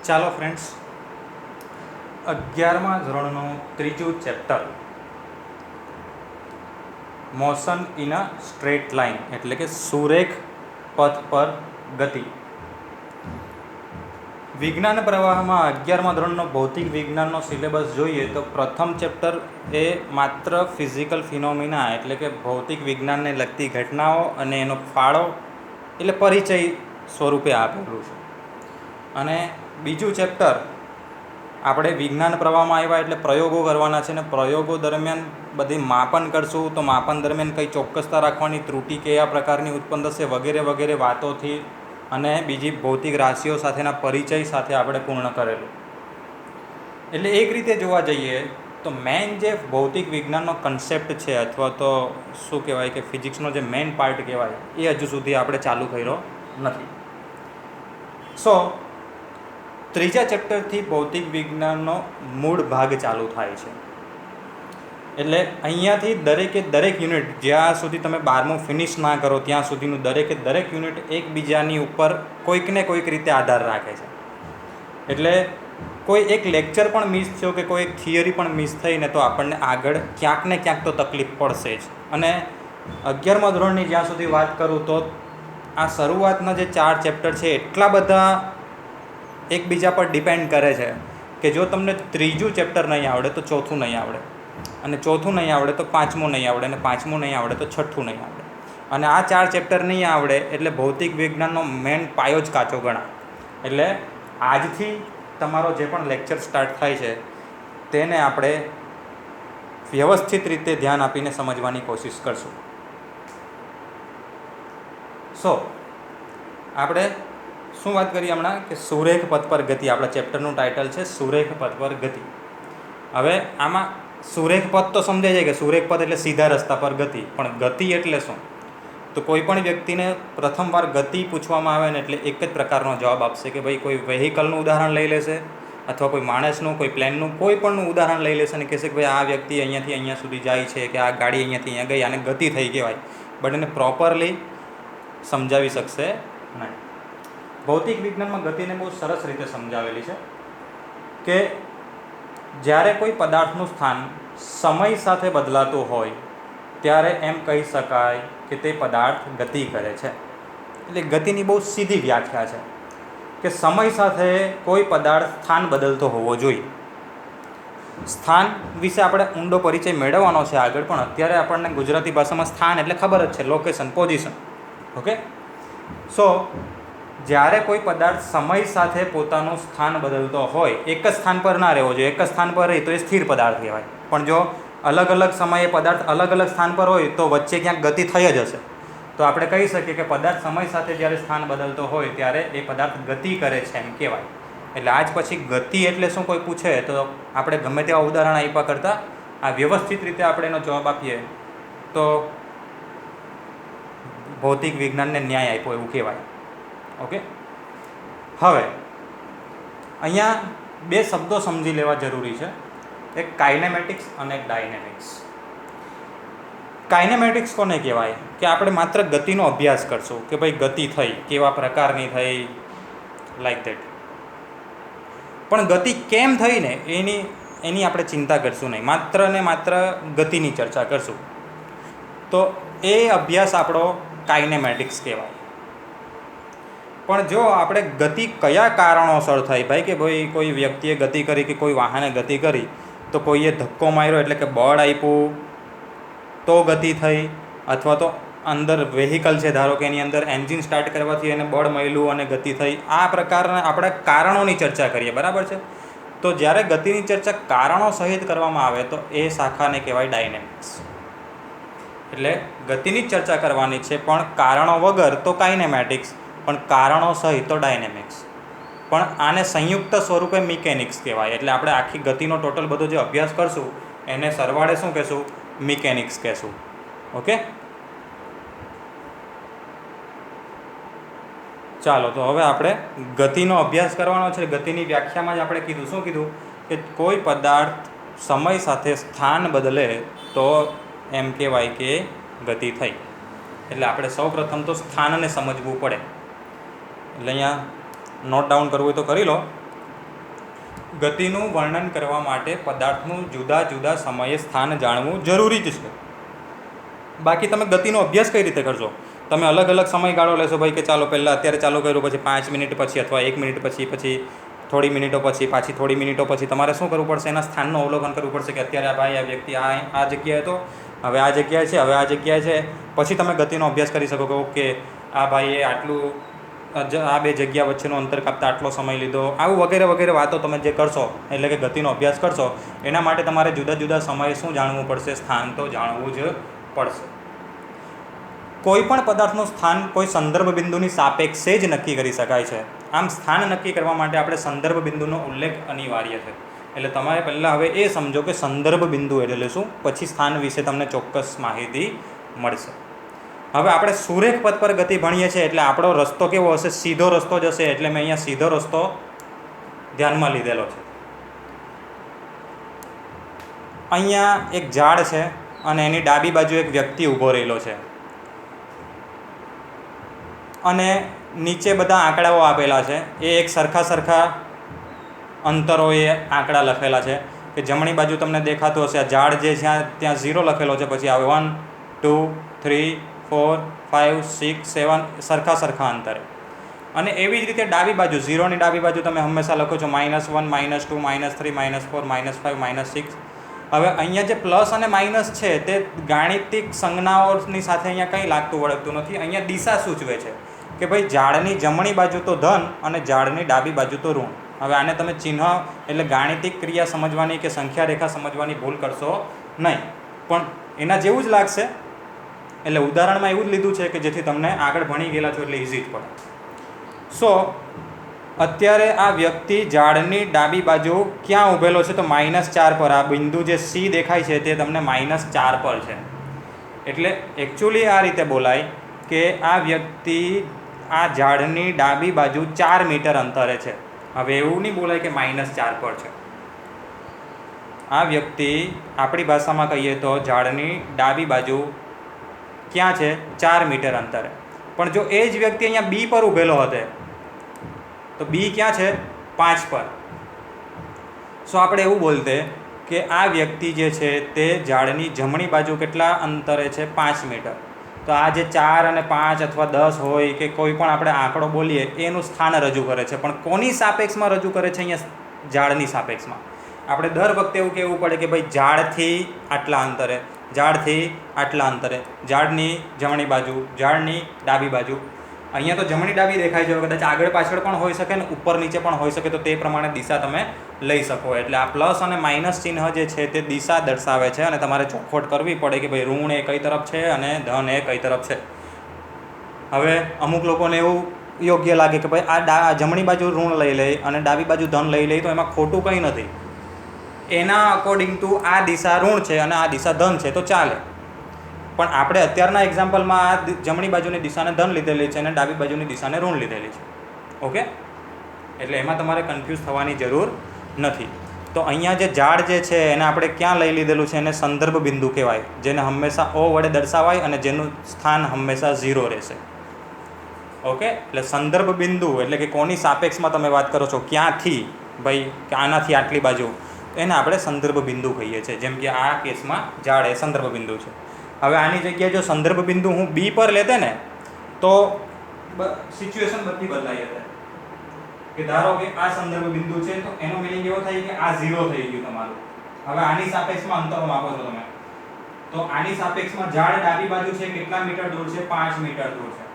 ચાલો ફ્રેન્ડ્સ, 11મા ધોરણનું ત્રીજું chapter motion in a straight line એટલે કે સુરેખ પથ પર ગતિ. વિજ્ઞાન પ્રવાહમાં 11મા ધોરણનો ભૌતિક વિજ્ઞાનનો સિલેબસ જોઈએ તો પ્રથમ ચેપ્ટર એ માત્ર ફિઝિકલ ફિનોમિના એટલે કે ભૌતિક વિજ્ઞાનને લગતી ઘટનાઓ અને એનો ફાળો એટલે પરિચય સ્વરૂપે આપેલું છે. અને બીજું ચેપ્ટર આપણે વિજ્ઞાન પ્રવાહમાં આવ્યા એટલે પ્રયોગો કરવાના છે, ને પ્રયોગો દરમિયાન બધી માપન કરશું તો માપન દરમિયાન કઈ ચોક્કસતા રાખવાની, ત્રુટિ કયા પ્રકારની ઉત્પન્ન થશે વગેરે વગેરે વાતોથી અને બીજી ભૌતિક રાશિઓ સાથેના પરિચય સાથે આપણે પૂર્ણ કરેલું. એટલે એક રીતે જોવા જઈએ તો મેઇન જે ભૌતિક વિજ્ઞાનનો કન્સેપ્ટ છે અથવા તો શું કહેવાય કે ફિઝિક્સનો જે મેઇન પાર્ટ કહેવાય એ હજુ સુધી આપણે ચાલુ કર્યો નથી. સો ત્રીજા ચેપ્ટરથી ભૌતિક વિજ્ઞાનનો મૂળ ભાગ ચાલુ થાય છે. એટલે અહીંયાથી દરેક યુનિટ જ્યાં સુધી તમે 12મું ફિનિશ ના કરો ત્યાં સુધીનું દરેક યુનિટ એકબીજાની ઉપર કોઈક ને કોઈક રીતે આધાર રાખે છે. એટલે કોઈ એક લેક્ચર પણ મિસ થયો કે કોઈ એક થિયરી પણ મિસ થઈને તો આપણને આગળ ક્યાંક ને ક્યાંક તો તકલીફ પડશે જ. અને 11મા ધોરણની જ્યાં સુધી વાત કરું તો આ શરૂઆતના જે 4 ચેપ્ટર છે એટલા બધા એકબીજા પર ડિપેન્ડ કરે છે કે જો તમને ત્રીજું ચેપ્ટર નહીં આવડે તો ચોથું નહીં આવડે, અને ચોથું નહીં આવડે તો પાંચમું નહીં આવડે, અને પાંચમું નહીં આવડે તો છઠ્ઠું નહીં આવડે. અને આ 4 ચેપ્ટર નહીં આવડે એટલે ભૌતિક વિજ્ઞાનનો મેઇન પાયો જ કાચો ગણાય. એટલે આજથી તમારો જે પણ લેક્ચર સ્ટાર્ટ થાય છે તેને આપણે વ્યવસ્થિત રીતે ધ્યાન આપીને સમજવાની કોશિશ કરશું. સો આપણે શું વાત કરીએ હમણાં કે સુરેખ પથ પર ગતિ. આપણા ચેપ્ટરનું ટાઇટલ છે સુરેખ પથ પર ગતિ. હવે આમાં સુરેખ પથ તો સમજાય છે કે સુરેખ પથ એટલે સીધા રસ્તા પર ગતિ, પણ ગતિ એટલે શું? તો કોઈ પણ વ્યક્તિને પ્રથમવાર ગતિ પૂછવામાં આવે ને એટલે એક જ પ્રકારનો જવાબ આપશે કે ભાઈ કોઈ વેહિકલનું ઉદાહરણ લઈ લેશે અથવા કોઈ માણસનું, કોઈ પ્લેનનું, કોઈ પણનું ઉદાહરણ લઈ લેશે અને કહેશે કે ભાઈ આ વ્યક્તિ અહીંયાથી અહીંયા સુધી જાય છે કે આ ગાડી અહીંયાથી અહીંયા ગઈ, આને ગતિ થઈ કહેવાય, બટ એને પ્રોપરલી સમજાવી શકશે નહીં. ભૌતિક વિજ્ઞાનમાં ગતિને બહુ સરસ રીતે સમજાવેલી છે કે જ્યારે કોઈ પદાર્થનું સ્થાન સમય સાથે બદલાતું હોય ત્યારે એમ કહી શકાય કે તે પદાર્થ ગતિ કરે છે. એટલે ગતિની બહુ સીધી વ્યાખ્યા છે કે સમય સાથે કોઈ પદાર્થ સ્થાન બદલતો હોવો જોઈએ. સ્થાન વિશે આપણે ઊંડો પરિચય મેળવવાનો છે આગળ, પણ અત્યારે આપણને ગુજરાતી ભાષામાં સ્થાન એટલે ખબર જ છે, લોકેશન, પોઝિશન. ઓકે, સો જ્યારે કોઈ પદાર્થ સમય સાથે પોતાનું સ્થાન બદલતો હોય, એક જ સ્થાન પર ના રહેવો જોઈએ, એક જ સ્થાન પર રહે તો એ સ્થિર પદાર્થ કહેવાય. પણ જો અલગ અલગ સમયે પદાર્થ અલગ અલગ સ્થાન પર હોય તો વચ્ચે ક્યાંક ગતિ થઈ જ હશે. તો આપણે કહી શકીએ કે પદાર્થ સમય સાથે જ્યારે સ્થાન બદલતો હોય ત્યારે એ પદાર્થ ગતિ કરે છે એમ કહેવાય. એટલે આજ પછી ગતિ એટલે શું કોઈ પૂછે તો આપણે ગમે તેવા ઉદાહરણ આપ્યા કરતાં આ વ્યવસ્થિત રીતે આપણે એનો જવાબ આપીએ તો ભૌતિક વિજ્ઞાનને ન્યાય આપ્યો એવું કહેવાય. ઓકે, હવે અહીંયા 2 શબ્દો સમજી લેવા જરૂરી છે, એક કાઇનેમેટિક્સ અને એક ડાયનેમિક્સ. કાઇનેમેટિક્સ કોને કહેવાય કે આપણે માત્ર ગતિનો અભ્યાસ કરશું કે ભાઈ ગતિ થઈ, કેવા પ્રકારની થઈ, લાઈક ધેટ. પણ ગતિ કેમ થઈ ને એની આપણે ચિંતા કરશું નહીં, માત્ર ને માત્ર ગતિની ચર્ચા કરશું. તો એ અભ્યાસ આપણો કાઇનેમેટિક્સ કહેવાય. પણ જો આપણે ગતિ કયા કારણોસર થઈ, ભાઈ કે ભાઈ કોઈ વ્યક્તિએ ગતિ કરી કે કોઈ વાહને ગતિ કરી તો કોઈએ ધક્કો માર્યો એટલે કે બળ આપ્યું તો ગતિ થઈ, અથવા તો અંદર વેહિકલ છે ધારો કે એની અંદર એન્જિન સ્ટાર્ટ કરવાથી એને બળ મળ્યું અને ગતિ થઈ. આ પ્રકારના આપણે કારણોની ચર્ચા કરીએ, બરાબર છે. તો જ્યારે ગતિની ચર્ચા કારણો સહિત કરવામાં આવે તો એ શાખાને કહેવાય ડાયનેમિક્સ. એટલે ગતિની જ ચર્ચા કરવાની છે પણ કારણો વગર તો કાઇનેમેટિક્સ, પણ કારણો સહિત તો ડાયનેમિક્સ. પણ આને સંયુક્ત સ્વરૂપે મિકેનિક્સ કહેવાય. એટલે આપણે આખી ગતિનો ટોટલ બધો જે અભ્યાસ કરશું એને સરવાળે શું કહેશું? મિકેનિક્સ કહેશું. ઓકે, ચાલો તો હવે આપણે ગતિનો અભ્યાસ કરવાનો છે. ગતિની વ્યાખ્યામાં જ આપણે કીધું, શું કીધું કે કોઈ પદાર્થ સમય સાથે સ્થાન બદલે તો એમ કહેવાય કે ગતિ થઈ. એટલે આપણે સૌપ્રથમ તો સ્થાનને સમજવું પડે. એટલે અહીંયા નોટ ડાઉન કરવું હોય તો કરી લો. ગતિનું વર્ણન કરવા માટે પદાર્થનું જુદા જુદા સમયે સ્થાન જાણવું જરૂરી જ છે. બાકી તમે ગતિનો અભ્યાસ કઈ રીતે કરશો? તમે અલગ અલગ સમયગાળો લેશો ભાઈ કે ચાલો પહેલાં અત્યારે ચાલુ કર્યું, પછી 5 મિનિટ પછી અથવા 1 મિનિટ પછી થોડી મિનિટો પછી પાછી થોડી મિનિટો પછી તમારે શું કરવું પડશે? એના સ્થાનનું અવલોકન કરવું પડશે કે અત્યારે આ ભાઈ આ વ્યક્તિ આ જગ્યાએ હતો, હવે આ જગ્યાએ છે, હવે આ જગ્યાએ છે. પછી તમે ગતિનો અભ્યાસ કરી શકો કે ઓકે આ ભાઈએ આટલું આ બે જગ્યા વચ્ચેનું અંતર કાપતા આટલો સમય લીધો. આવું વગેરે વગેરે વાતો તમે જે કરશો એટલે કે ગતિનો અભ્યાસ કરશો એના માટે તમારે જુદા જુદા સમયે શું જાણવું પડશે? સ્થાન તો જાણવું જ પડશે. કોઈ પણ પદાર્થનું સ્થાન કોઈ સંદર્ભ બિંદુની સાપેક્ષે જ નક્કી કરી શકાય છે. આમ સ્થાન નક્કી કરવા માટે આપણે સંદર્ભ બિંદુનો ઉલ્લેખ અનિવાર્ય છે. એટલે તમારે પહેલાં હવે એ સમજો કે સંદર્ભ બિંદુ એટલે શું, પછી સ્થાન વિશે તમને ચોક્કસ માહિતી મળશે. હવે આપણે સુરેખ પથ પર ગતિ ભણીએ છીએ એટલે આપણો રસ્તો કેવો હશે? સીધો રસ્તો જ હશે. એટલે મેં અહીંયા સીધો રસ્તો ધ્યાનમાં લીધેલો છે. અહીંયા એક ઝાડ છે અને એની ડાબી બાજુ એક વ્યક્તિ ઊભો રહેલો છે અને નીચે બધા આંકડાઓ આપેલા છે. એ એક સરખા અંતરોએ આંકડા લખેલા છે કે જમણી બાજુ તમને દેખાતું હશે આ ઝાડ જે છે ત્યાં 0 લખેલો છે, પછી આવે 1 2 3 4 5 6 7 સરખા અંતરે. અને એવી જ રીતે ડાબી બાજુ 0ની ડાબી બાજુ તમે હંમેશા લખો છો -1 -2 -3 -4 -5 -6. હવે અહીંયા જે પ્લસ અને માઇનસ છે તે ગાણિતિક સંજ્ઞાઓની સાથે અહીંયા કંઈ લાગતું વળગતું નથી. અહીંયા દિશા સૂચવે છે કે ભાઈ ઝાડની જમણી બાજુ તો ધન અને ઝાડની ડાબી બાજુ તો ઋણ. હવે આને તમે ચિહ્ન એટલે ગાણિતિક ક્રિયા સમજવાની કે સંખ્યા રેખા સમજવાની ભૂલ કરશો નહીં, પણ એના જેવું જ લાગશે. એટલે ઉદાહરણમાં એવું જ લીધું છે કે જેથી તમને આગળ ભણી ગયેલા છો એટલે ઇઝી જ પડે. સો અત્યારે આ વ્યક્તિ ઝાડની ડાબી બાજુ ક્યાં ઊભેલો છે? તો -4 પર. આ બિંદુ જે સી દેખાય છે તે તમને -4 પર છે. એટલે એકચ્યુઅલી આ રીતે બોલાય કે આ વ્યક્તિ આ ઝાડની ડાબી બાજુ 4 મીટર અંતરે છે. હવે એવું નહીં બોલાય કે -4 પર છે. આ વ્યક્તિ આપણી ભાષામાં કહીએ તો ઝાડની ડાબી બાજુ ક્યાં છે? 4 મીટર અંતરે. પણ જો એ જ વ્યક્તિ અહીંયા બી પર ઊભેલો હતે તો બી ક્યાં છે? 5 પર. સો આપણે એવું બોલતે કે આ વ્યક્તિ જે છે તે ઝાડની જમણી બાજુ કેટલા અંતરે છે? 5 મીટર. તો આ જે 4 અને 5 અથવા 10 હોય કે કોઈ પણ આપણે આંકડો બોલીએ એનું સ્થાન રજૂ કરે છે. પણ કોની સાપેક્ષમાં રજૂ કરે છે? અહીંયા ઝાડની સાપેક્ષમાં. આપણે દર વખતે એવું કહેવું પડે કે ભાઈ ઝાડથી આટલા અંતરે, ઝાડથી આટલા અંતરે, ઝાડની જમણી બાજુ, ઝાડની ડાબી બાજુ. અહીંયા તો જમણી ડાબી દેખાય છે, કદાચ આગળ પાછળ પણ હોઈ શકે ને ઉપર નીચે પણ હોઈ શકે, તો તે પ્રમાણે દિશા તમે લઈ શકો. એટલે આ પ્લસ અને માઇનસ ચિહ્ન જે છે તે દિશા દર્શાવે છે અને તમારે ચોખવટ કરવી પડે કે ભાઈ ઋણ એ કઈ તરફ છે અને ધન એ કઈ તરફ છે. હવે અમુક લોકોને એવું યોગ્ય લાગે કે ભાઈ આ જમણી બાજુ ઋણ લઈ લે અને ડાબી બાજુ ધન લઈ લે તો એમાં ખોટું કંઈ નથી. એના અકોર્ડિંગ ટુ આ દિશા ઋણ છે અને આ દિશા ધન છે તો ચાલે. પણ આપણે અત્યારના એક્ઝામ્પલમાં આ જમણી બાજુની દિશાને ધન લીધેલી છે અને ડાબી બાજુની દિશાને ઋણ લીધેલી છે. ઓકે, એટલે એમાં તમારે કન્ફ્યુઝ થવાની જરૂર નથી. તો અહીંયા જે ઝાડ જે છે એને આપણે ક્યાં લઈ લીધેલું છે? એને સંદર્ભ બિંદુ કહેવાય, જેને હંમેશા O વડે દર્શાવાય અને જેનું સ્થાન હંમેશા 0 રહેશે. ઓકે, એટલે સંદર્ભ બિંદુ એટલે કે કોની સાપેક્ષમાં તમે વાત કરો છો, ક્યાંથી ભાઈ કે આનાથી આટલી બાજુ, એને આપણે સંદર્ભ બિંદુ કહીએ છીએ. જેમ કે આ કેસમાં ઝાડ એ સંદર્ભ બિંદુ છે. હવે આની જગ્યાએ જો સંદર્ભ બિંદુ હું બી પર લેતે ને તો સિચ્યુએશન બધી બદલાઈ હતી. કે ધારો કે આ સંદર્ભ બિંદુ છે તો એનો મીનિંગ એવો થાય કે આ 0 થઈ ગયું તમારું. હવે આની સાપેક્ષમાં અંતર માપો છો તમે, તો આની સાપેક્ષમાં ઝાડ ડાબી બાજુ છે કેટલા મીટર દૂર છે? 5 મીટર દૂર છે.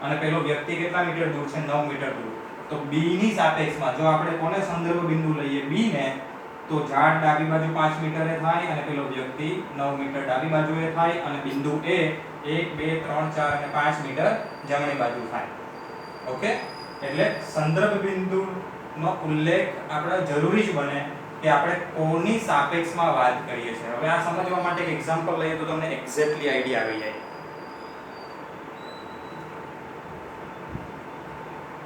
અને પેલો વ્યક્તિ કેટલા મીટર દૂર છે? 9 મીટર દૂર. તો બી ની સાપેક્ષમાં જો આપણે કોને સંદર્ભ બિંદુ લઈએ? બી ને, તો ઝાડ ડાબી બાજુ 5 મીટરે થાય અને પેલો વ્યક્તિ 9 મીટર ડાબી બાજુએ થાય અને બિંદુ એ 1 2 3 4 અને 5 મીટર જમણી બાજુ થાય. ઓકે, એટલે સંદર્ભ બિંદુનો ઉલ્લેખ આપણે જરૂરી જ બને કે આપણે કોની સાપેક્ષમાં વાત કરીએ છીએ. હવે આ સમજવા માટે એક એક્ઝામ્પલ લઈએ તો તમને એક્ઝેક્ટલી આઈડિયા આવી જાય.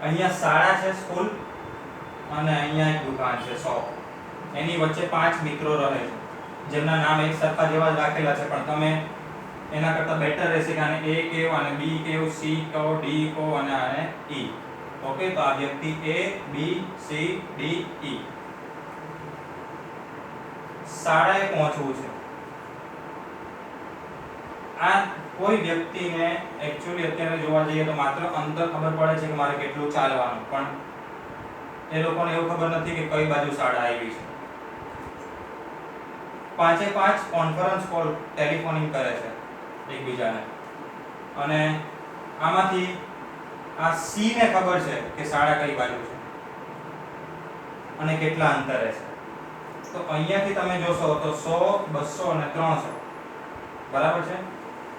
અહીંયા શાળા છે, સ્કૂલ, અને અહીંયા એક દુકાન છે, શોપ. એની વચ્ચે 5 મિત્રો રહે છે જેમના નામ એક સરખા જેવા જ રાખેલા છે, પણ તમે એના કરતાં બેટર રહેશે કે આને A કહો, આને B કહો, C કહો, D કહો અને આને E. ઓકે, તો આ વ્યક્તિ A B C D E. શાળાએ પહોંચવું છે. આ કોઈ વ્યક્તિને એકચ્યુઅલી અત્યારે જોવા જઈએ તો માત્ર અંતર ખબર પડે છે કે મારે કેટલું ચાલવાનું, પણ એ લોકોને એવું ખબર નથી કે કઈ બાજુ શાળા આવી છે. 5 કોન્ફરન્સ કોલ ટેલિફોનિંગ કરે છે એકબીજાને, અને આમાંથી આ સી ને ખબર છે કે શાળા કઈ બાજુ છે અને કેટલા અંતરે છે. તો અહીંયાથી તમે જોશો તો 100, 200 અને 300 બરાબર છે.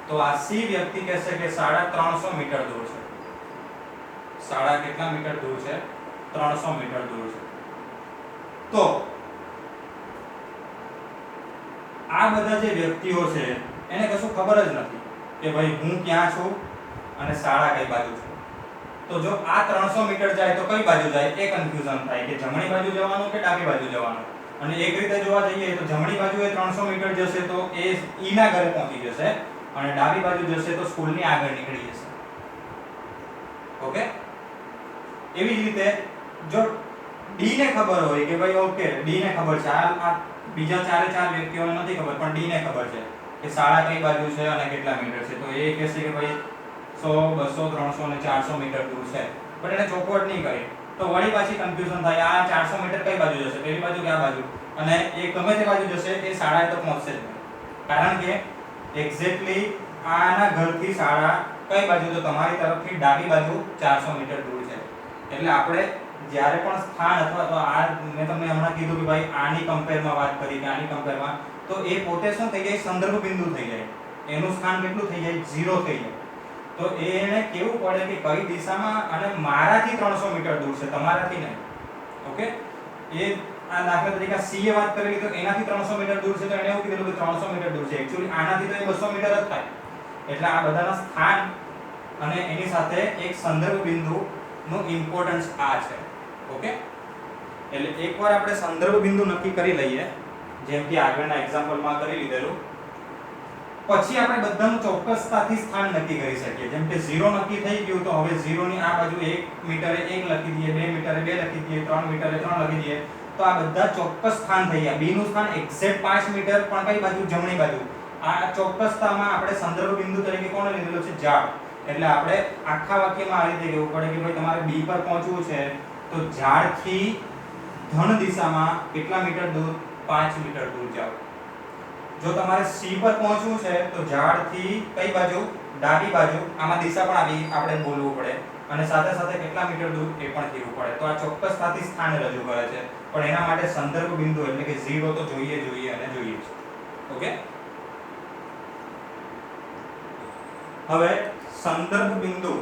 તો આ સી વ્યક્તિ કહેશે કે શાળા 300 મીટર દૂર છે. શાળા કેટલા મીટર દૂર છે? 300 મીટર દૂર છે. તો આ બધા જે વ્યક્તિઓ છે એને કશું ખબર જ નથી કે ભાઈ હું ક્યાં છું અને શાળા કઈ બાજુ છે. તો જો આ 300 મીટર જાય તો કઈ બાજુ જાય એ કન્ફ્યુઝન થાય કે જમણી બાજુ જવાનું કે ડાબી બાજુ જવાનું. અને એક રીતે જોવા જઈએ તો જમણી બાજુએ 300 મીટર જશે તો એ ઈ ના ઘરે પહોંચી જશે, અને ડાબી બાજુ જશે તો સ્કૂલની આગળ નીકળી જશે. ઓકે, એવી જ રીતે જો ડી ને ખબર હોય કે ભાઈ ઓકે ડી ને ખબર છે, આ બીજા 4 વ્યક્તિઓને નથી ખબર પણ ડી ને ખબર છે કે શાળા કઈ બાજુ છે અને કેટલા મીટર છે. તો એ કહેશે કે ભાઈ 100, 200, 300 અને 400 મીટર દૂર છે, પણ એને ચોખવટ નહીં કરી તો વળી પાછી કન્ફ્યુઝન થાય. આ 400 મીટર કઈ બાજુ જશે, પેલી બાજુ કે આ બાજુ, અને એ ગમે તે બાજુ જશે એ શાળાએ તો પહોંચશે જ નહીં. કારણ કે એક્ઝેક્ટલી આના ઘરથી શાળા કઈ બાજુ, તો તમારી તરફથી ડાબી બાજુ 400 મીટર દૂર છે. એટલે આપણે જ્યારે પણ સ્થાન અથવા તો આ મેં તમને હમણાં કીધું કે ભાઈ આની કમ્પેરમાં વાત કરી કે આની કમ્પેરમાં, તો એ પોતે શું થઈ જાય? સંદર્ભ બિંદુ થઈ જાય. એનું સ્થાન કેટલું થઈ જાય? 0 થઈ જાય. તો એને કેવું પડે કે કઈ દિશામાં, અને મારાથી 300 મીટર દૂર છે, તમારાથી નહીં. ઓકે, એ આ દાખલા તરીકે સી એ વાત કરેલી તો એનાથી 300 મીટર દૂર છે, તો એને એવું કીધું કે 300 મીટર દૂર છે. એક્ચ્યુઅલી આનાથી તો એ 200 મીટર જ થાય. એટલે આ બધાના સ્થાન અને એની સાથે એક સંદર્ભ બિંદુનું ઇમ્પોર્ટન્સ આ છે. ઓકે, એટલે એકવાર આપણે સંદર્ભ બિંદુ નક્કી કરી લઈએ, જેમ કે આગળના એક્ઝામ્પલમાં કરી લીધેલું, પછી આપણે બધાનું ચોક્કસતાથી સ્થાન નક્કી કરી શકીએ. જેમ કે 0 નક્કી થઈ ગયું તો હવે 0 ની આ બાજુ 1 મીટરે 1 લખી દઈએ, 2 મીટરે 2 લખી દઈએ, 3 મીટરે 3 લખી દઈએ. તો આ બધા ચોક્કસ સ્થાન થઈ ગયા. બી નું સ્થાન એક્ઝેક્ટ 5 મીટર, પણ કઈ બાજુ? જમણી બાજુ. આ ચોક્કસતામાં આપણે સંદર્ભ બિંદુ તરીકે કોને લીધેલો છે? ઝાડ. એટલે આપણે આખા વાક્યમાં આ રીતે કહેવું પડે કે ભાઈ તમારે બી પર પહોંચવું છે તો ઝાડથી ધન દિશામાં કેટલા મીટર દૂર? 5 મીટર દૂર જાઓ. જો તમારે સી પર પહોંચવું છે તો ઝાડથી કઈ બાજુ? ડાબી બાજુ. આમાં દિશા પણ આપણે બોલવું પડે, અને સાથે સાથે કેટલા મીટર દૂર એ પણ કહેવું પડે. તો આ ચોક્કસતાથી સ્થાન રજૂ કરે છે, પણ એના માટે સંદર્ભ બિંદુ એટલે કે 0 તો જોઈએ અને જોઈએ છે. ઓકે, હવે સંદર્ભ બિંદુ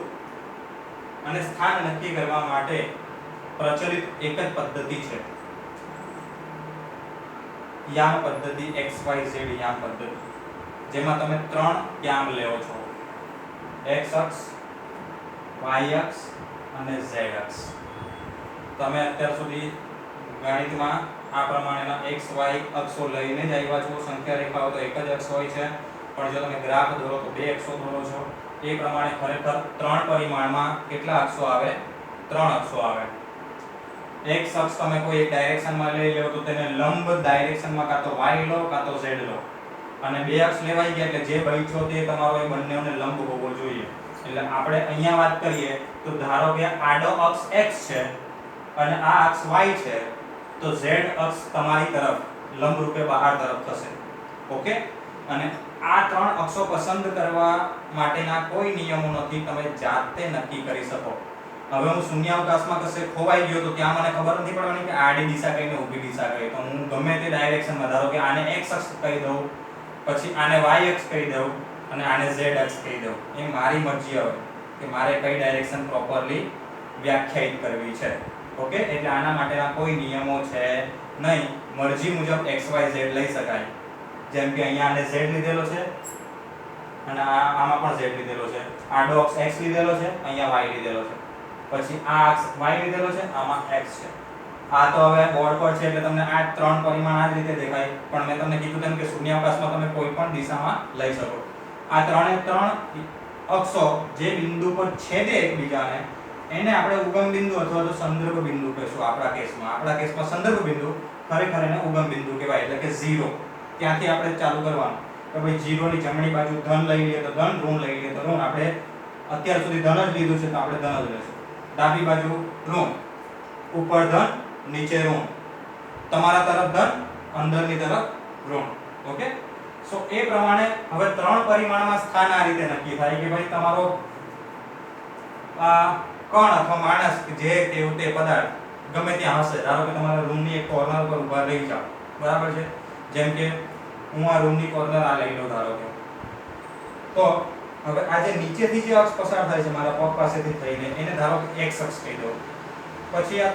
અને સ્થાન નક્કી કરવા માટે પ્રચલિત એક જ પદ્ધતિ છે, યામ પદ્ધતિ, XYZ યામ પદ્ધતિ, જેમાં તમે 3 યામ લેવો છો: x અક્ષ, y અક્ષ અને z અક્ષ. તમે અત્યાર સુધી ગણિતમાં આ પ્રમાણેના x y અક્ષો લઈને જ આવ્યા છો. સંખ્યા રેખાઓ તો એક જ અક્ષ હોય છે, પણ જો તમે ગ્રાફ દોરો તો 2 અક્ષો દોરો છો. એ પ્રમાણે ખરેખર 3 પરિમાણમાં કેટલા અક્ષો આવે? 3 અક્ષો આવે. x અક્ષ તમે કોઈ એક ડાયરેક્શનમાં લઈ લો તો તેને લંબ ડાયરેક્શનમાં કાં તો y લો કાં તો z લો, અને 2 અક્ષ લેવાઈ ગયા એટલે જે બચ્યો તે તમારો એ બંનેને લંબ હોવો જોઈએ. એટલે આપણે અહીંયા વાત કરીએ તો ધારો કે આડો અક્ષ x છે અને આ અક્ષ y છે, તો z અક્ષ તમારી તરફ લંબ રૂપે બહાર તરફ થશે. ઓકે, અને આ 3 અક્ષો પસંદ કરવા માટેના કોઈ નિયમો નથી, તમે જાતે નક્કી કરી શકો. હવે હું શૂન્યાવકાશમાં કશે ખોવાઈ ગયો તો ત્યાં મને ખબર નથી પડવાની કે આડી દિશા કઈ ને ઊભી દિશા કઈ. તો હું ગમે તે ડાયરેક્શનમાં, ધારો કે આને x અક્ષ કહી દઉં, પછી આને y અક્ષ કહી દઉં અને આને z અક્ષ કહી દઉં. એ મારી મરજી હવે કે મારે કઈ ડાયરેક્શન પ્રોપરલી વ્યાખ્યાયિત કરવી છે. ઓકે, એટલે આના માટેના કોઈ નિયમો છે નહીં. મરજી મુજબ x y z લઈ શકાય. જેમ કે અહીંયા આને z લીધેલો છે અને આમાં પણ z લીધેલો છે. આડો અક્ષ x લીધેલો છે, અહીંયા y લીધેલો છે. પછી આ અક્ષ y લીધેલો છે, આમાં x છે. આ તો હવે બોર્ડ પર છે એટલે તમને આ 3 પરિમાણ આ જ રીતે દેખાય, પણ મેં તમને કીધું તેમ કે શૂન્યાવકાશમાં તમે કોઈ પણ દિશામાં લઈ શકો. આ 3 અક્ષો જે બિંદુ પર છેદે એકબીજાને એને આપણે ઉગમ બિંદુ અથવા તો સંદર્ભ બિંદુ કહીશું. આપણા કેસમાં સંદર્ભ બિંદુ, ખરેખર એને ઉગમ બિંદુ કહેવાય. એટલે કે 0 ત્યાંથી આપણે ચાલુ કરવાનું કે ભાઈ 0 ની જમણી બાજુ ધન લઈ લઈએ તો ધન, ઋણ લઈ લઈએ તો ઋણ. આપણે અત્યાર સુધી ધન જ લીધું છે તો આપણે ધન જ લેશું. ડાબી બાજુ ઋણ, ઉપર ધન, નીચે ઋણ, તમારા તરફ ધન, અંદરની તરફ ઋણ. ઓકે, સો એ પ્રમાણે હવે 3 પરિમાણમાં સ્થાન આ રીતે નક્કી થાય કે ભાઈ તમારો કણ અથવા માણસ જે તે પદાર્થ ગમે ત્યાં હશે. ધારો કે તમારે રૂમની એક કોર્નર પર ઊભા રહી જાવ, બરાબર છે. જેમ કે હું આ રૂમની કોર્નર આ લઈ લઉં ધારો કે, તો હવે આ જે નીચેથી જે અક્ષ પસાર થાય છે મારા પગ પાસેથી થઈને, એને ધારો કે x અક્ષ કહી દઉં. પછી આ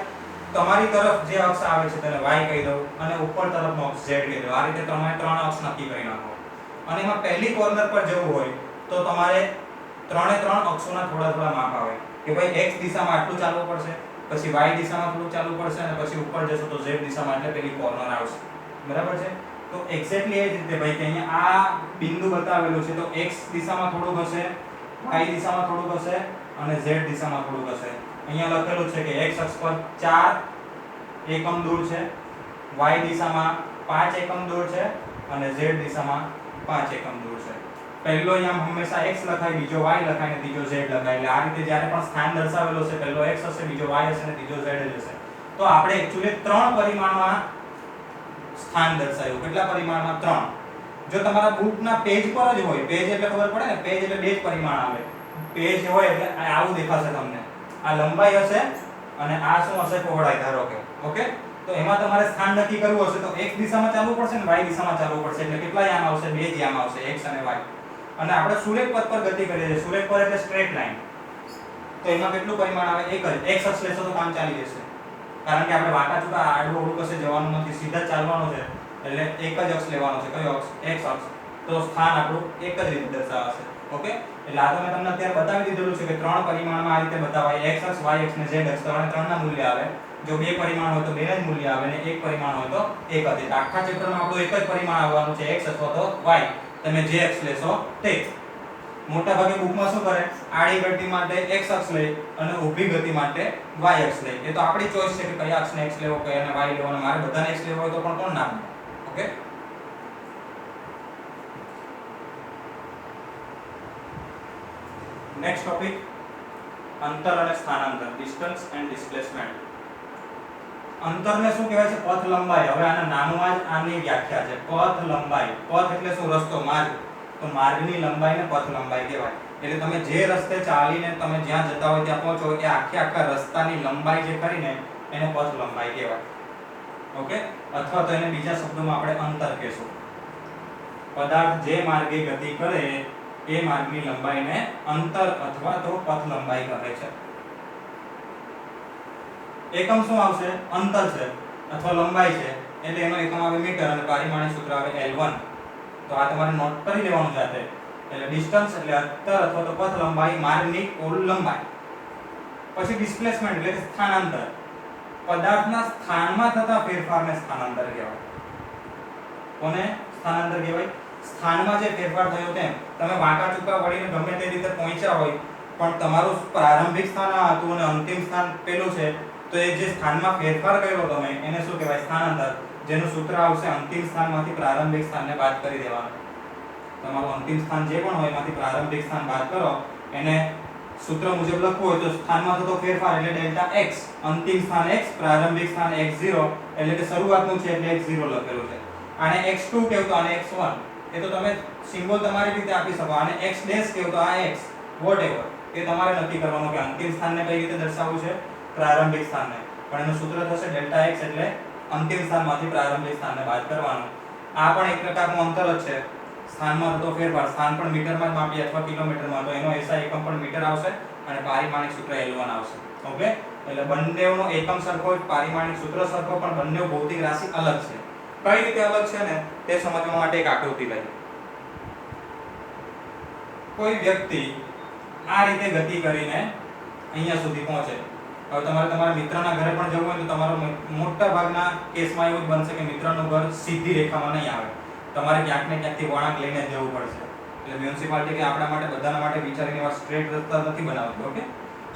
તમારી તરફ જે અક્ષ આવે છે તેને y કહી દઉં અને ઉપર તરફનો અક્ષ z કહી દઉં. આ રીતે તમે 3 અક્ષ નક્કી કરી નાખો. અને એમાં પહેલી કોર્નર પર જવું હોય તો તમારે 3 અક્ષોના થોડા થોડા માપ આવે કે ભાઈ x દિશામાં આટલું ચાલવું પડશે, પછી y દિશામાં થોડું ચાલવું પડશે અને પછી ઉપર જશો તો z દિશામાં એટલે પેલી કોર્નર આવશે. બરાબર છે. તો એક્ઝેક્ટલી એ જ રીતે ભાઈ કે અહીંયા આ બિંદુ બતાવેલું છે તો x દિશામાં થોડુંક હશે, y દિશામાં થોડુંક હશે અને z દિશામાં થોડુંક હશે. અહીંયા લખેલું છે કે x અક્ષ પર 4 એકમ દૂર છે, y દિશામાં 5 એકમ દૂર છે અને z દિશામાં 5 એકમ દૂર છે. પહેલો અહીંયા હંમેશા x લખાય, બીજો y લખાય અને ત્રીજો z લખાય. એટલે આ રીતે જ્યારે પણ સ્થાન દર્શાવેલો છે, પહેલો x હશે, બીજો y હશે અને ત્રીજો z હશે. તો આપણે એક્ચ્યુઅલી 3 પરિમાણમાં સ્થાન દર્શાવ્યું. કેટલા પરિમાણમાં? 3. જો તમારા બુકના પેજ પર જ હોય, પેજ એટલે ખબર પડે ને, પેજ એટલે 2 જ પરિમાણ આવે. પેજ હોય એટલે આવું દેખાશે તમને. આ લંબાઈ હશે અને આ શું હશે? પહોળાઈ ધારો કે. ઓકે, તો એમાં તમારે સ્થાન નક્કી કરવું હશે તો x દિશામાં ચાલવું પડશે ને y દિશામાં ચાલવું પડશે. એટલે કેટલા યામ આવશે? 2 જ યામ આવશે, x અને y. અને આપણે સુરેખ પથ પર ગતિ કરીએ છીએ. સુરેખ પથ એટલે સ્ટ્રેટ લાઈન. તો એમાં કેટલું પરિમાણ આવે? એક જ. x અક્ષ લેશો તો કામ ચાલી જશે. કારણ કે આપણે વાંકા ચૂકા આડું અવળું કશે જવાનું નથી, સીધા ચાલવાનું છે. એટલે એક જ અક્ષ લેવાનો છે. કયો અક્ષ? x અક્ષ. તો સ્થાન આપણું એક જ રીતે દર્શાવાશે. ઓકે, એટલે આ તો મેં તમને અત્યારે બતાવી દીધેલું છે કે 3 પરિમાણમાં આ રીતે બતાવાય. x અક્ષ, y અક્ષ ને z અક્ષ. ત્રણના મૂલ્ય આવે. જો 2 પરિમાણ હોય તો 2 જ મૂલ્ય આવે અને 1 પરિમાણ હોય તો 1 જ. આખા ચેપ્ટરમાં આપણું એક જ પરિમાણ આવવાનું છે, x અથવા તો y. તમે જે અક્ષ લેશો તે. મોટા ભાગે બુકમાં શું કરે? આડી ગતિ માટે x અક્ષ લે અને ઊભી ગતિ માટે y અક્ષ લે. એ તો આપણી ચોઈસ છે કે કયા અક્ષને x લેવો, કયાને y લેવો. અને મારે બધાને x લેવો હોય તો પણ કોણ ના પાડે? ઓકે, નેક્સ્ટ ટોપિક, અંતર અને સ્થાનાંતર, ડિસ્ટન્સ એન્ડ ડિસ્પ્લેસમેન્ટ. અંતરને શું કહેવાય છે? પથ લંબાઈ. હવે આના નામમાં જ આની વ્યાખ્યા છે, પથ લંબાઈ. પથ એટલે શું? રસ્તો, માર્ગ. તો માર્ગની લંબાઈને પથ લંબાઈ કહેવાય. એટલે તમે જે રસ્તે ચાલીને તમે જ્યાં જતા હોય ત્યાં પહોંચો એ આખા રસ્તાની લંબાઈ જે કરીને એને પથ લંબાઈ કહેવાય. ઓકે, અથવા તો એને બીજા શબ્દોમાં આપણે અંતર કહેશું. પદાર્થ જે માર્ગે ગતિ કરે એ માર્ગની લંબાઈને અંતર અથવા તો પથ લંબાઈ કહે છે. એકમ શું આવશે? અંતર છે અથવા લંબાઈ છે એટલે એનો એકમ આવે મીટર અને પારિમાણિક સૂત્ર આવે L1. તો આ તમારે નોટ કરી લેવાનું જાતે. એટલે ડિસ્ટન્સ એટલે અંતર અથવા તો પથ લંબાઈ, માર્ગની કુલ લંબાઈ. પછી ડિસ્પ્લેસમેન્ટ એટલે કે સ્થાનાંતર. પદાર્થના સ્થાનમાં થતા ફેરફારને સ્થાનાંતર કહેવાય. કોને સ્થાનાંતર કહેવાય? સ્થાનમાં જે ફેરફાર થયો તેમ. તમે વાંકા ચૂકા વળીને ગમે તે રીતે પહોંચ્યા હોય પણ તમારું પ્રારંભિક સ્થાન આ હતું અને અંતિમ સ્થાન પેલું છે, તો એ જે સ્થાનમાં ફેરફાર કર્યો તમે એને શું કહેવાય? સ્થાનાંતર. જેનું સૂત્ર આવશે અંતિમ સ્થાનમાંથી પ્રારંભિક સ્થાનને બાદ કરી દેવાનું. તમારું અંતિમ સ્થાન જે પણ હોય એમાંથી પ્રારંભિક સ્થાન બાદ કરો, એને સૂત્ર મુજબ લખવું હોય તો સ્થાનમાં થતો ફેરફાર એટલે ડેલ્ટા x. અંતિમ સ્થાન x, પ્રારંભિક સ્થાન x0 એટલે કે શરૂઆતનું છે એટલે x0 લખેલું છે. આને x2 કહેવું તો આને x1. એ તો તમે સિમ્બોલ તમારી રીતે આપી શકો. આને x ડેશ કહેવું તો આ x, વોટએવર. એ તમારે નક્કી કરવાનું કે અંતિમ સ્થાનને કઈ રીતે દર્શાવવું છે? પ્રારંભિક સ્થાનને. પણ એનું સૂત્ર થશે ડેલ્ટા x એટલે અંતિમ સ્થાનમાંથી પ્રારંભિક સ્થાનને બાદ કરવાનું. આ પણ એક પ્રકારનું અંતર જ છે. સ્થાનમાં થતો ફેરફાર. સ્થાન પણ મીટરમાં જ માપીએ અથવા કિલોમીટરમાં, તો એનો SI એકમ પણ મીટર આવશે અને પારિમાણિક સૂત્ર L1 આવશે. ઓકે, એટલે બંનેનો એકમ સરખો, પારિમાણિક સૂત્ર સરખો, પણ બંને ભૌતિક રાશિ અલગ છે. કઈ રીતે અલગ છે ને તે સમજવા માટે એક આકૃતિ લઈએ. કોઈ વ્યક્તિ આ રીતે ગતિ કરીને અહીંયા સુધી પહોંચે. હવે તમારે તમારા મિત્રના ઘરે પણ જવું હોય તો તમારો મોટા ભાગના કેસમાં એવું જ બનશે કે મિત્રનું ઘર સીધી રેખામાં નહીં આવે. તમારે ક્યાંક ને ક્યાંકથી વળાંક લઈને જવું પડશે. એટલે મ્યુનિસિપાલિટી કે આપણા માટે બધાના માટે વિચારીને એવા સ્ટ્રેટ રસ્તા નથી બનાવતી. ઓકે,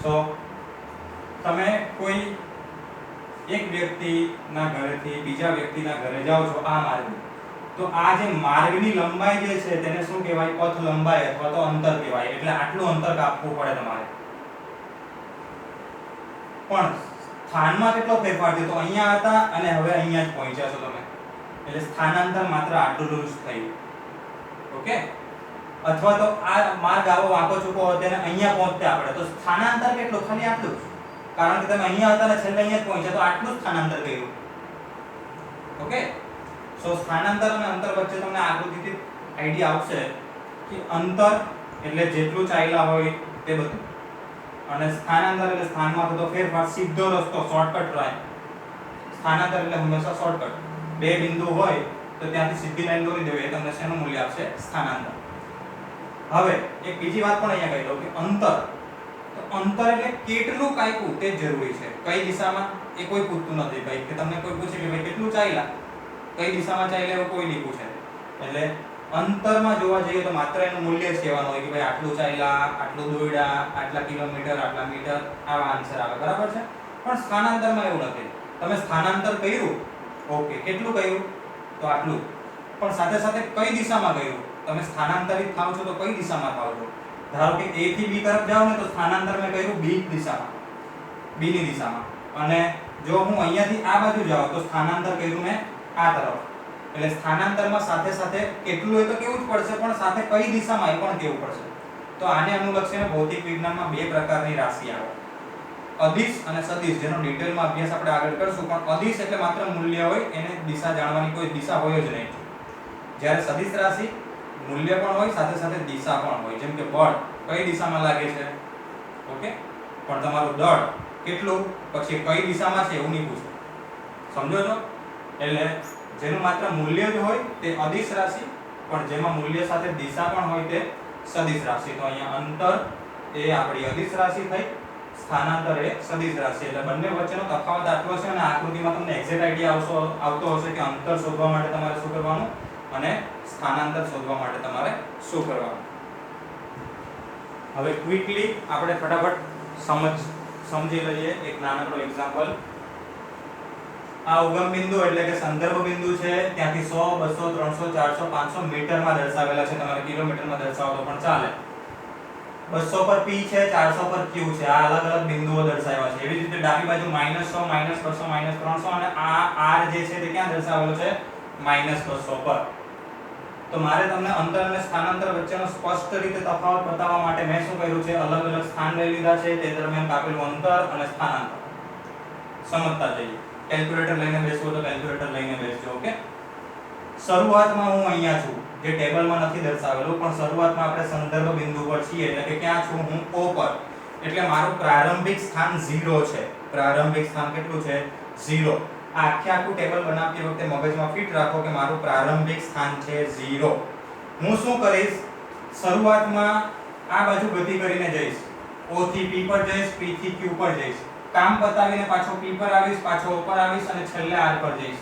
સો તમે કોઈ એક વ્યક્તિના ઘરેથી બીજા વ્યક્તિના ઘરે જાઓ છો આ માર્ગ, તો આ જે માર્ગની લંબાઈ જે છે તેને શું કહેવાય? પથ લંબાઈ અથવા તો અંતર કહેવાય. એટલે આટલું અંતર કાપવું પડે તમારે. પણ સ્થાનમાં કેટલો ફેરફાર થયો? તો અહીંયા હતા અને હવે અહીંયા જ પહોંચ્યા છો તમે. એટલે સ્થાનાંતર માત્ર આટલું જ થયું. ઓકે? અથવા તો આ માર્ગ આવો વાંકો ચૂકો હતો અને અહીંયા પહોંચતા આપણે, તો સ્થાનાંતર કેટલું? ખાલી આટલું જ. કારણ કે તમે અહીંયા હતા અને છેલ્લે અહીંયા જ પહોંચ્યા, તો આટલું જ સ્થાનાંતર કર્યું. ઓકે? સો સ્થાનાંતર અને અંતર વચ્ચે તમને આકૃતિથી આઈડિયા આવશે કે અંતર એટલે જેટલું ચાલ્યા હોય તે બધું, અને સ્થાનાંતર એટલે સ્થાનમાં થતો ફેરફાર, સીધો રસ્તો, શોર્ટકટ રહે. સ્થાનાંતર એટલે હંમેશા શોર્ટકટ. બે બિંદુ હોય તો ત્યાંથી સીધી લાઈન દોરી દેવી, એ તમને શેનું મૂલ્ય આપશે? સ્થાનાંતર. હવે એક બીજી વાત પણ અહીંયા કહી દઉં કે અંતર, તો અંતર એટલે કેટલું કાપ્યું તે જરૂરી છે. કઈ દિશામાં એ કોઈ પૂછતું નથી ભાઈ, કે તમને કોઈ પૂછે કે ભાઈ કેટલું ચાલ્યા, કઈ દિશામાં ચાલ્યા એવું કોઈ નહીં પૂછે. એટલે અંતરમાં જોવા જઈએ તો માત્ર એનું મૂલ્ય જ કહેવાનું હોય કે ભાઈ આટલું ચાલ્યા, આટલું દોડ્યા, આટલા કિલોમીટર, આટલા મીટર, આવા આન્સર આવે. બરાબર છે? પણ સ્થાનાંતરમાં એવું નથી. તમે સ્થાનાંતર કર્યું, ઓકે, કેટલું કર્યું? તો આટલું. પણ સાથે સાથે કઈ દિશામાં કર્યું? તમે સ્થાનાંતરિત થાવ છો તો કઈ દિશામાં થાવ છો? ધારો કે A થી B તરફ જાવ ને તો સ્થાનાંતર મેં કર્યું B દિશામાં, B ની દિશામાં. અને જો હું અહીંયાથી આ બાજુ જાઉં તો સ્થાનાંતર કર્યું મેં આ તરફ. એટલે સ્થાનાંતરમાં સાથે સાથે કેટલું એ તો કેવું જ પડશે, પણ સાથે કઈ દિશામાં એ પણ કેવું પડશે. તો આને અનુલક્ષીને ભૌતિક વિજ્ઞાનમાં બે પ્રકારની રાશિ આવે, અદિશ અને સદિશ, જેનો ડિટેલમાં અભ્યાસ આપણે આગળ કરશું. પણ અદિશ એટલે માત્ર મૂલ્ય હોય, એને દિશા જાણવાની કોઈ દિશા હોય જ નહીં. જ્યારે સદિશ રાશિ મૂલ્ય પણ હોય, સાથે સાથે દિશા પણ હોય. જેમ કે બળ કઈ દિશામાં લાગે છે, ઓકે, પણ તમારું દળ કેટલું, પછી કઈ દિશામાં છે એવું નહીં પૂછે. સમજો છો? એટલે જેનું માત્ર મૂલ્ય જ હોય તે અદિશ રાશિ, પણ જેમાં મૂલ્ય સાથે દિશા પણ હોય તે સદિશ રાશિ. તો અહીંયા અંતર એ આપણી અદિશ રાશિ થઈ, સ્થાનાંતર એ સદિશ રાશિ. એટલે બંને વચ્ચેનો તફાવત આટલો છે. અને આકૃતિમાં તમને એક્ઝેક્ટ આઈડિયા આવતો હશે કે અંતર શોધવા માટે તમારે શું કરવાનું અને સ્થાનાંતર શોધવા માટે તમારે શું કરવાનું. હવે ક્વિકલી આપણે ફટાફટ સમજી લઈએ એક નાનકડો એક્ઝામ્પલ. આ ઉગમ બિંદુ એટલે કે સંદર્ભ બિંદુ છે, ત્યાંથી 100, 200, 300, 400, 500 મીટરમાં દર્શાવેલા છે. તમારે કિલોમીટરમાં દર્શાવો તો પણ ચાલે. 200 પર P છે, 400 પર Q છે. આ અલગ અલગ બિંદુઓ દર્શાવ્યા છે. એવી જ રીતે ડાબી બાજુ -100, -200, -300 અને આ R જે છે તે ક્યાં દર્શાવેલો છે? -200 પર. તો મારે તમને અંતર અને સ્થાનાંતર વચ્ચેનો સ્પષ્ટ રીતે તફાવત બતાવવા માટે મેં શું કર્યું છે? અલગ અલગ સ્થાન લઈ લીધા છે, તે દરમિયાન કાપેલું અંતર અને સ્થાનાંતર સમજતા જઈએ. કેલ્ક્યુલેટર લઈને બેસવો તો કેલ્ક્યુલેટર લઈને બેસજો. ઓકે? શરૂઆતમાં હું અહીંયા છું, જે ટેબલમાં નથી દર્શાવેલું, પણ શરૂઆતમાં આપણે સંદર્ભ બિંદુ પર છીએ. એટલે કે ક્યાં છું હું? O પર. એટલે મારું પ્રારંભિક સ્થાન 0 છે. પ્રારંભિક સ્થાન કેટલું છે? 0. આ આખું ટેબલ બનાવતી વખતે મગજમાં ફિટ રાખો કે મારું પ્રારંભિક સ્થાન છે 0. હું શું કરીશ? શરૂઆતમાં આ બાજુ ગતિ કરીને જઈશ. O થી P પર જઈશ, P થી Q પર જઈશ. કામ પતાવીને પાછો P પર આવીશ, પાછો O પર આવીશ અને છેલ્લે R પર જઈશ.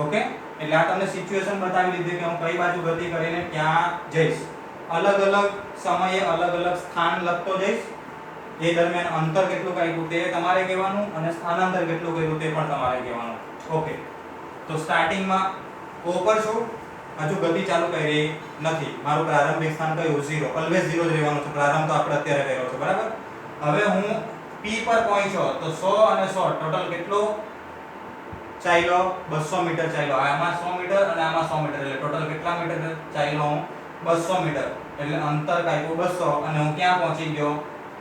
ઓકે? એટલે આ તમને સિચ્યુએશન બતાવી દીધી કે હું કઈ બાજુ ગતિ કરીને ક્યાં જઈશ. અલગ અલગ સમયે અલગ અલગ સ્થાન લખતો જઈશ. એ દરમિયાન અંતર કેટલું કાપ્યું તે તમારે કહેવાનું અને સ્થાનાંતર કેટલું કર્યું તે પણ તમારે કહેવાનું. ઓકે? તો સ્ટાર્ટિંગમાં O પર છું, હજુ ગતિ ચાલુ કરી નથી. મારું પ્રારંભિક સ્થાન કયું? 0. ઓલવેઝ 0 જ રહેવાનું છે. પ્રારંભ તો આપણે અત્યારે કર્યો છે. બરાબર? હવે હું P પર પહોંચ્યો તો 100 અને 100 ટોટલ કેટલો ચાલ્યો? 200 મીટર ચાલ્યો. આમાં 100 મીટર અને આમાં 100 મીટર, એટલે ટોટલ કેટલા મીટર ચાલ્યો હું? 200 મીટર. એટલે અંતર કાપ્યું 200 અને હું ક્યાં પહોંચી ગયો?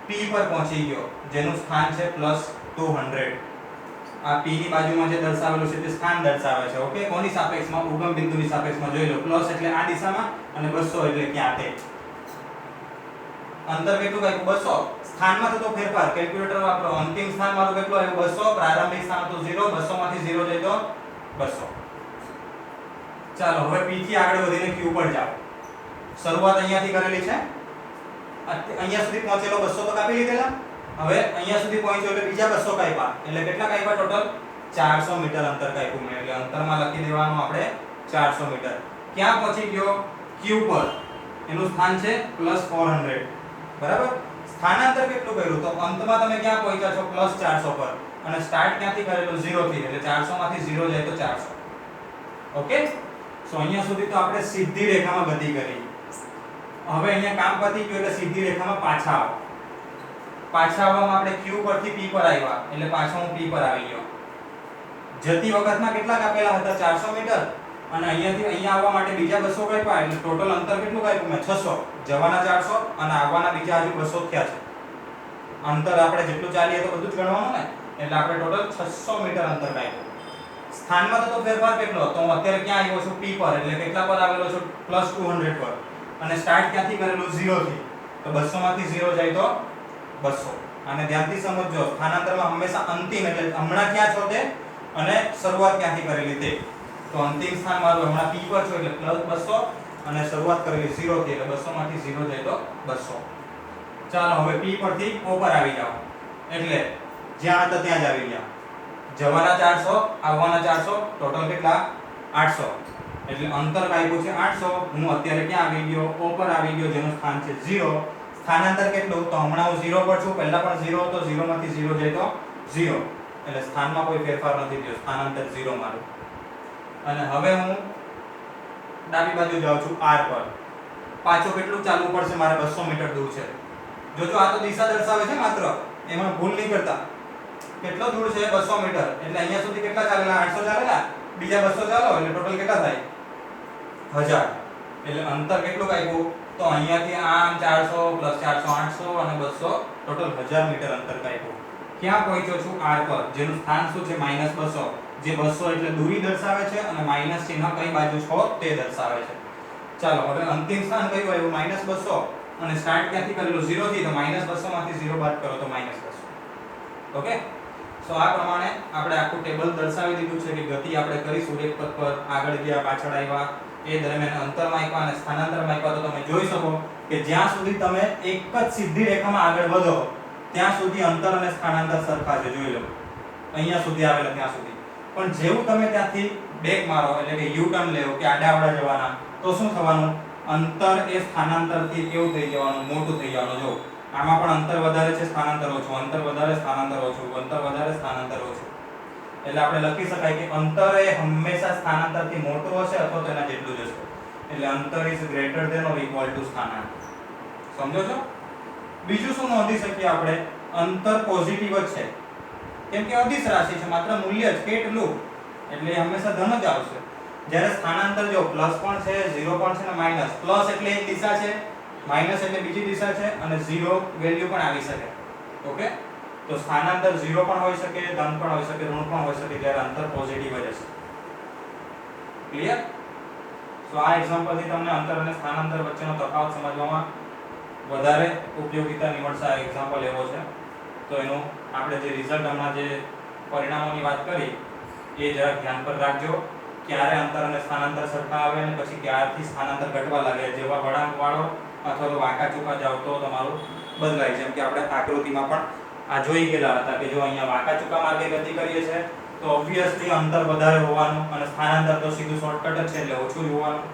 P પર પહોંચી ગયો, જેનું સ્થાન છે +200. આ P ની બાજુમાં જે દર્શાવેલું છે તે સ્થાન દર્શાવે છે. ઓકે? કોની સાપેક્ષમાં? ઉગમ બિંદુની સાપેક્ષમાં. જોઈ લો, પ્લસ એટલે આ દિશામાં અને 200 એટલે ક્યાં તે. અંતર કેટલું કાપ્યું? 200. સ્થાનમાં થતો ફેરફાર કેલ્ક્યુલેટર વાપરો. અંતિમ સ્થાન મારું કેટલું આવ્યું? 200. પ્રારંભિક સ્થાન હતું 0. 200 માંથી 0 જાય તો 200. ચાલો હવે P થી આગળ વધીને Q પર જાઓ. શરૂઆત અહીંયાથી કરેલી છે. અહીંયા સુધી પહોંચેલો 200 તો કાપી લીધેલા. હવે અહીંયા સુધી પહોંચ્યો એટલે બીજા 200 કાપ્યા. એટલે કેટલા કાપ્યા ટોટલ? 400 મીટર અંતર કાપ્યું મેં. એટલે અંતરમાં લખી દેવાનું આપણે 400 મીટર. ક્યાં પહોંચી ગયો? Q પર. એનું સ્થાન છે +400. બરાબર? સ્થાનાંતર કેટલું કર્યું તો અંતમાં તમે ક્યાં પહોંચ્યા છો +400 પર અને સ્ટાર્ટ ક્યાંથી કરેલું 0 થી એટલે 400 માંથી 0 જાય તો 400 ઓકે સો અહીંયા સુધી તો આપણે સીધી રેખામાં ગતિ કરી હવે અહીંયા કામ પતી ગયું એટલે સીધી રેખામાં પાછા આવો પાછા આવવામાં આપણે Q પરથી P પર આવ્યા એટલે પાછો હું P પર આવી ગયો જતી વખતમાં કેટલા કાપેલા હતા 400 મીટર અને અહીંયાથી અહીંયા આવવા માટે બીજા 200 કાપ્યા એટલે ટોટલ અંતર કેટલું કાપ્યું મેં 600 જવાના 400 અને આવવાના બીજા હજુ 200 થયા છે અંતર આપણે જેટલું ચાલીએ તો બધું જ ગણવાનું ને એટલે આપણે ટોટલ 600 મીટર અંતર કાપ્યું સ્થાનમાં તો ફેરફાર કેટલો તો હું અત્યારે ક્યાં આવ્યો છું P પર એટલે કેટલા પર આવેલો છું +200 પર અને સ્ટાર્ટ ક્યાંથી કરેલું 0 થી તો 200 માંથી 0 જાય તો 200 અને ધ્યાનથી સમજજો સ્થાનાંતરમાં હંમેશા અંતિમ એટલે હમણાં ક્યાં છો તે અને શરૂઆત ક્યાંથી કરેલી તે તો અંતિમ સ્થાન મારું હમણાં P પર છો એટલે +200 અને શરૂઆત કરેલી 0 થી એટલે 200 માંથી 0 જાય તો 200 ચાલો હવે P પરથી O પર આવી જાઓ એટલે જ્યાં હતા ત્યાં જ આવી ગયા જવાના 400 આવવાના 400 ટોટલ કેટલા 800 એટલે અંતર કાપ્યું છે 800 હું અત્યારે ક્યાં આવી ગયો O પર આવી ગયો જેનું સ્થાન છે 0 સ્થાનાંતર કેટલું તો હમણાં હું 0 પર છું પહેલા પણ 0 હતો 0 માંથી 0 જાય તો 0 એટલે સ્થાનમાં કોઈ ફેરફાર નથી થયો સ્થાનાંતર 0 મારું અને હવે હું ડાબી બાજુ જાઉં છું R પર પાછો કેટલું ચાલવું પડશે મારે 200 મીટર દૂર છે જોજો આ તો દિશા દર્શાવે છે માત્ર એમાં ભૂલ નહીં કરતા કેટલો દૂર છે 200 મીટર એટલે અહીંયા સુધી કેટલા ચાલેલા 800 ચાલેલા બીજા 200 ચાલો એટલે ટોટલ કેટલા થાય 1000 એટલે અંતર કેટલું કાપ્યું તો અહીંયાથી આમ 400 + 400 800 અને 200 ટોટલ 1000 મીટર અંતર કાપ્યું ક્યાં પહોંચ્યો છું R પર જેનું સ્થાન શું છે -200 જે 200 એટલે દૂરી દર્શાવે છે અને માઈનસ ચિહ્ન કઈ બાજુ છો તે દર્શાવે છે ચાલો હવે અંતિમ સ્થાન કયું આવ્યું -200 અને સ્ટાર્ટ ક્યાંથી કરેલું 0 થી તો -200 માંથી 0 બાદ કરો તો -200 ઓકે સો આ પ્રમાણે આપણે આખું ટેબલ દર્શાવી દીધું છે કે ગતિ આપણે કરીશું એક પથ પર આગળ ગયા પાછળ આવ્યા એ દરમિયાન અંતર માપ્યા અને સ્થાનાંતર માપ્યા તો તમે જોઈ શકો કે જ્યાં સુધી તમે એક જ સીધી રેખામાં આગળ વધો ત્યાં સુધી અંતર અને સ્થાનાંતર સરખા છે જોઈ લો અહીંયા સુધી આવેલા ત્યાં સુધી પણ જેવું તમે ત્યાંથી બેક મારો એટલે કે યુ ટર્ન લેવો કે આડાઅવળા જવાના તો શું થવાનું અંતર એ સ્થાનાંતરથી કેવું થઈ જવાનું મોટું થઈ જવાનું જો આમાં પણ અંતર વધારે છે સ્થાનાંતર ઓછું અંતર વધારે સ્થાનાંતર ઓછું અંતર વધારે સ્થાનાંતર ઓછું એટલે આપણે લખી શકાય કે અંતર એ હંમેશા સ્થાનાંતરથી મોટું હશે અથવા તેના જેટલું જ હશે એટલે અંતર is greater than or equal to સ્થાનાંતર સમજો છો બીજું શું નોંધી શકીએ આપણે અંતર પોઝિટિવ જ છે કેમ કે અદિશ રાશિ છે માત્ર મૂલ્ય જ કેટલું એટલે હંમેશા ધન જ આવશે જ્યારે સ્થાનાંતર જો પ્લસ પણ છે 0 પણ છે ને માઈનસ પ્લસ એટલે એક દિશા છે માઈનસ એટલે બીજી દિશા છે અને 0 વેલ્યુ પણ આવી શકે ઓકે તો સ્થાનાંતર 0 પણ હોઈ શકે ધન પણ હોઈ શકે ઋણ પણ હોઈ શકે જ્યારે અંતર પોઝિટિવ જ હશે ક્લિયર સો આ એક્ઝામ્પલ થી તમને અંતર અને સ્થાનાંતર વચ્ચેનો તફાવત સમજવામાં વધારે ઉપયોગિતા નીવડશે આ એક્ઝામ્પલ એવો છે તો એનું આપણે જે રિઝલ્ટ હમણાં જે પરિણામોની વાત કરી એ જરા ધ્યાન પર રાખજો ક્યારે અંતર અને સ્થાનાંતર સરખા આવે અને પછી ક્યારથી સ્થાનાંતર ઘટવા લાગે જેવા વળાંક વાળો અથવા તો વાંકા ચૂકા જાવ તો તમારું બદલાય જેમ કે આપણે આકૃતિમાં પણ આ જોઈ ગયેલા હતા કે જો અહીંયા વાંકા ચૂકા માર્ગે ગતિ કરીએ છીએ તો ઓબ્વિયસલી અંતર વધારે હોવાનું અને સ્થાનાંતર તો સીધું શોર્ટકટ જ છે એટલે ઓછું જ હોવાનું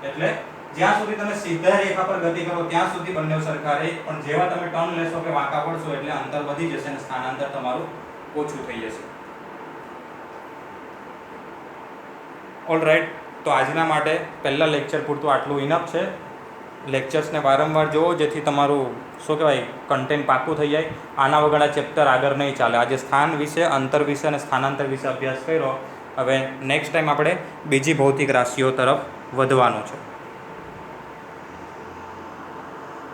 એટલે જ્યાં સુધી તમે સીધા રેખા પર ગતિ કરો ત્યાં સુધી બંને સરખા રહે પણ જેવા તમે ટર્ન લેશો કે વાંકા પડશો એટલે અંતર વધી જશે અને સ્થાનાંતર તમારું ઓછું થઈ જશે ઓલરાઈટ તો આજના માટે પહેલા લેક્ચર પૂરતું આટલું ઇનફ છે લેક્ચર્સને વારંવાર જોવો જેથી તમારું શું કહેવાય કન્ટેન્ટ પાકું થઈ જાય આના વગર આ ચેપ્ટર આગળ નહીં ચાલે આજે સ્થાન વિશે અંતર વિશે અને સ્થાનાંતર વિશે અભ્યાસ કર્યો હવે નેક્સ્ટ ટાઈમ આપણે બીજી ભૌતિક રાશિઓ તરફ વધવાનું છે